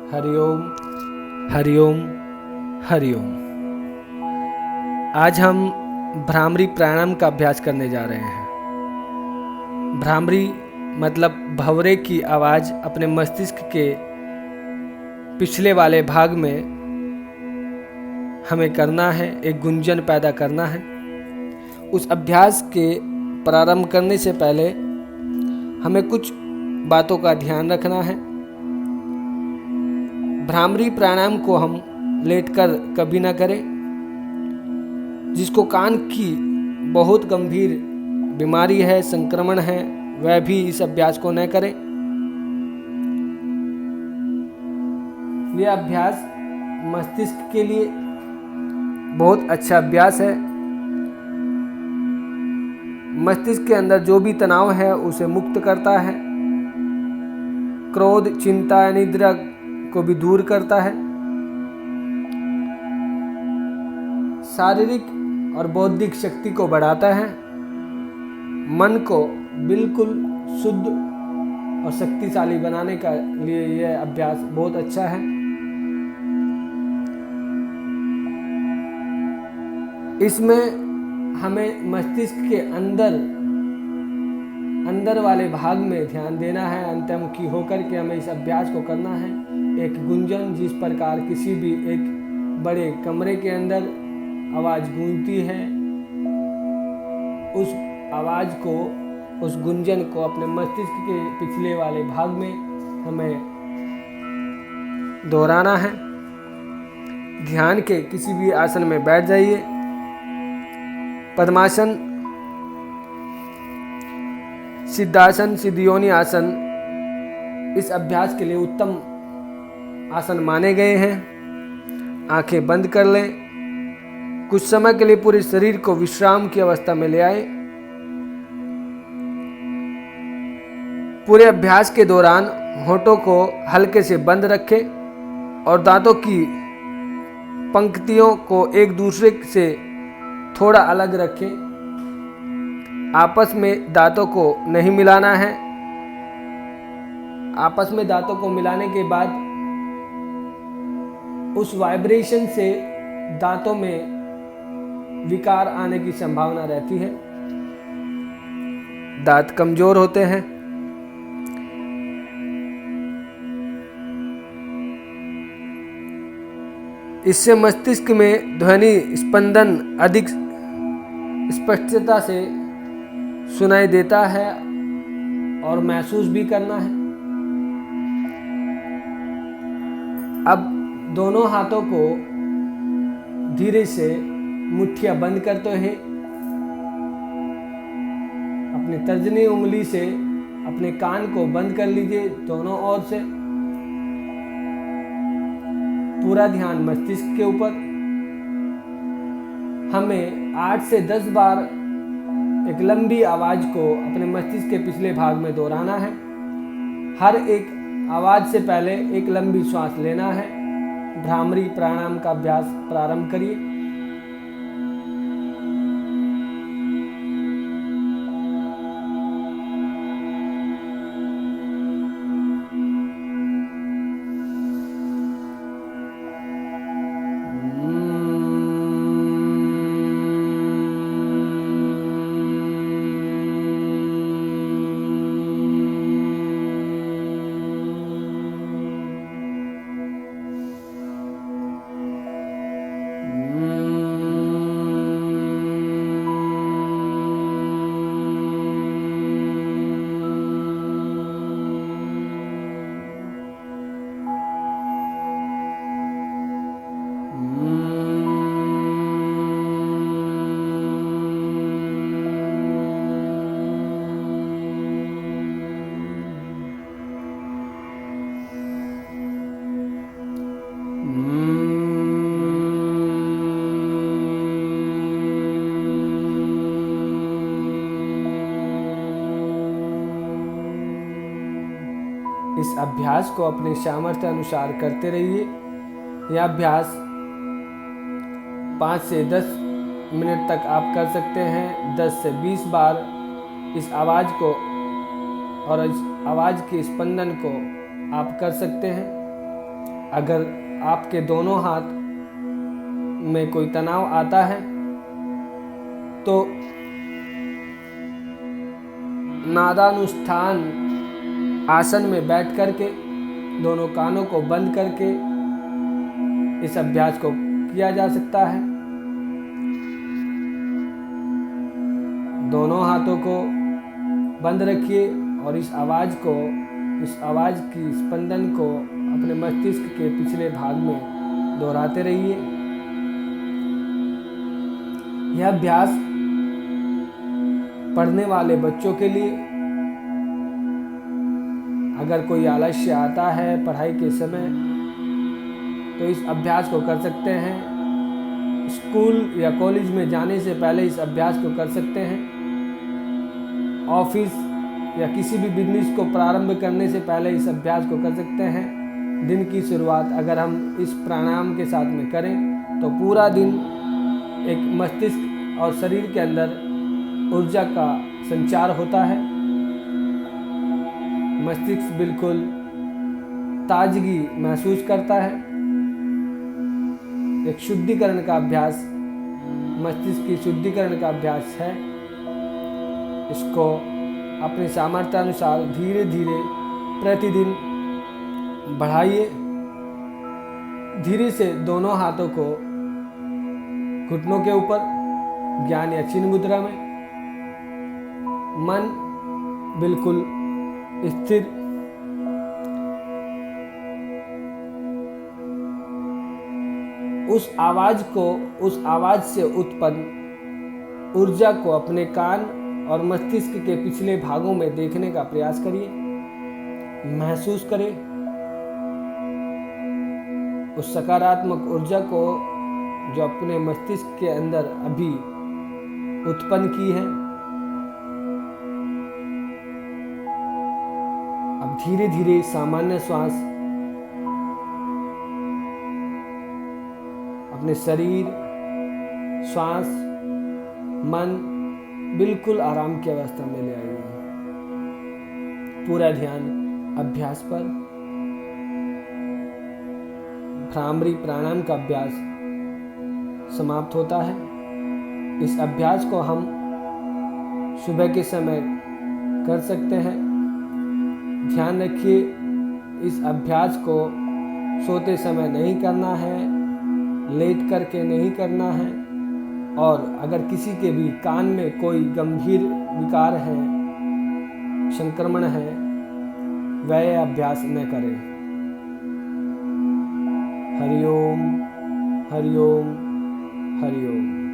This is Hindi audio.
हरिओम हरिओम हरिओम। आज हम भ्रामरी प्राणायाम का अभ्यास करने जा रहे हैं। भ्रामरी मतलब भंवरे की आवाज़ अपने मस्तिष्क के पिछले वाले भाग में हमें करना है, एक गुंजन पैदा करना है। उस अभ्यास के प्रारंभ करने से पहले हमें कुछ बातों का ध्यान रखना है। भ्रामरी प्राणायाम को हम लेटकर कभी ना करें। जिसको कान की बहुत गंभीर बीमारी है, संक्रमण है, वह भी इस अभ्यास को न करें। यह अभ्यास मस्तिष्क के लिए बहुत अच्छा अभ्यास है। मस्तिष्क के अंदर जो भी तनाव है उसे मुक्त करता है। क्रोध, चिंता, निद्रा को भी दूर करता है। शारीरिक और बौद्धिक शक्ति को बढ़ाता है। मन को बिल्कुल शुद्ध और शक्तिशाली बनाने का लिए यह अभ्यास बहुत अच्छा है। इसमें हमें मस्तिष्क के अंदर वाले भाग में ध्यान देना है। अंतर्मुखी होकर के हमें इस अभ्यास को करना है। एक गुंजन जिस प्रकार किसी भी एक बड़े कमरे के अंदर आवाज़ गूंजती है, उस आवाज़ को, उस गुंजन को अपने मस्तिष्क के पिछले वाले भाग में हमें दोहराना है। ध्यान के किसी भी आसन में बैठ जाइए। पद्मासन, सिद्धासन, सिद्धयोनि आसन इस अभ्यास के लिए उत्तम आसन माने गए हैं। आंखें बंद कर लें। कुछ समय के लिए पूरे शरीर को विश्राम की अवस्था में ले आए। पूरे अभ्यास के दौरान होठों को हल्के से बंद रखें और दांतों की पंक्तियों को एक दूसरे से थोड़ा अलग रखें। आपस में दांतों को नहीं मिलाना है। आपस में दांतों को मिलाने के बाद उस वाइब्रेशन से दांतों में विकार आने की संभावना रहती है। दांत कमजोर होते हैं। इससे मस्तिष्क में ध्वनि स्पंदन अधिक स्पष्टता से सुनाई देता है और महसूस भी करना है। अब दोनों हाथों को धीरे से मुट्ठियां बंद करते हैं। अपनी तर्जनी उंगली से अपने कान को बंद कर लीजिए दोनों ओर से। पूरा ध्यान मस्तिष्क के ऊपर। हमें 8 से 10 बार एक लंबी आवाज को अपने मस्तिष्क के पिछले भाग में दोहराना है। हर एक आवाज से पहले एक लंबी श्वास लेना है। भ्रामरी प्राणायाम का अभ्यास प्रारंभ करिए। इस अभ्यास को अपने सामर्थ्य अनुसार करते रहिए। यह अभ्यास 5 से 10 मिनट तक आप कर सकते हैं। 10 से 20 बार इस आवाज़ को और इस आवाज़ के स्पंदन को आप कर सकते हैं। अगर आपके दोनों हाथ में कोई तनाव आता है तो नादानुष्ठान आसन में बैठ करके दोनों कानों को बंद करके इस अभ्यास को किया जा सकता है। दोनों हाथों को बंद रखिए और इस आवाज़ की स्पंदन को अपने मस्तिष्क के पिछले भाग में दोहराते रहिए। यह अभ्यास पढ़ने वाले बच्चों के लिए, अगर कोई आलस्य आता है पढ़ाई के समय तो इस अभ्यास को कर सकते हैं। स्कूल या कॉलेज में जाने से पहले इस अभ्यास को कर सकते हैं। ऑफिस या किसी भी बिजनेस को प्रारंभ करने से पहले इस अभ्यास को कर सकते हैं। दिन की शुरुआत अगर हम इस प्राणायाम के साथ में करें तो पूरा दिन एक मस्तिष्क और शरीर के अंदर ऊर्जा का संचार होता है। मस्तिष्क बिल्कुल ताजगी महसूस करता है। एक शुद्धिकरण का अभ्यास, मस्तिष्क की शुद्धिकरण का अभ्यास है। इसको अपने सामर्थ्य अनुसार धीरे धीरे प्रतिदिन बढ़ाइए। धीरे से दोनों हाथों को घुटनों के ऊपर ज्ञान या चिन्ह मुद्रा में, मन बिल्कुल स्थिर, उस आवाज से उत्पन्न ऊर्जा को अपने कान और मस्तिष्क के पिछले भागों में देखने का प्रयास करिए। महसूस करें उस सकारात्मक ऊर्जा को जो अपने मस्तिष्क के अंदर अभी उत्पन्न की है। अब धीरे धीरे सामान्य श्वास अपने शरीर, श्वास, मन बिल्कुल आराम की अवस्था में ले आइए। पूरा ध्यान अभ्यास पर। भ्रामरी प्राणायाम का अभ्यास समाप्त होता है। इस अभ्यास को हम सुबह के समय कर सकते हैं। ध्यान रखिए, इस अभ्यास को सोते समय नहीं करना है, लेट करके नहीं करना है। और अगर किसी के भी कान में कोई गंभीर विकार है, संक्रमण है, वह अभ्यास न करें। हरिओम हरिओम हरिओम।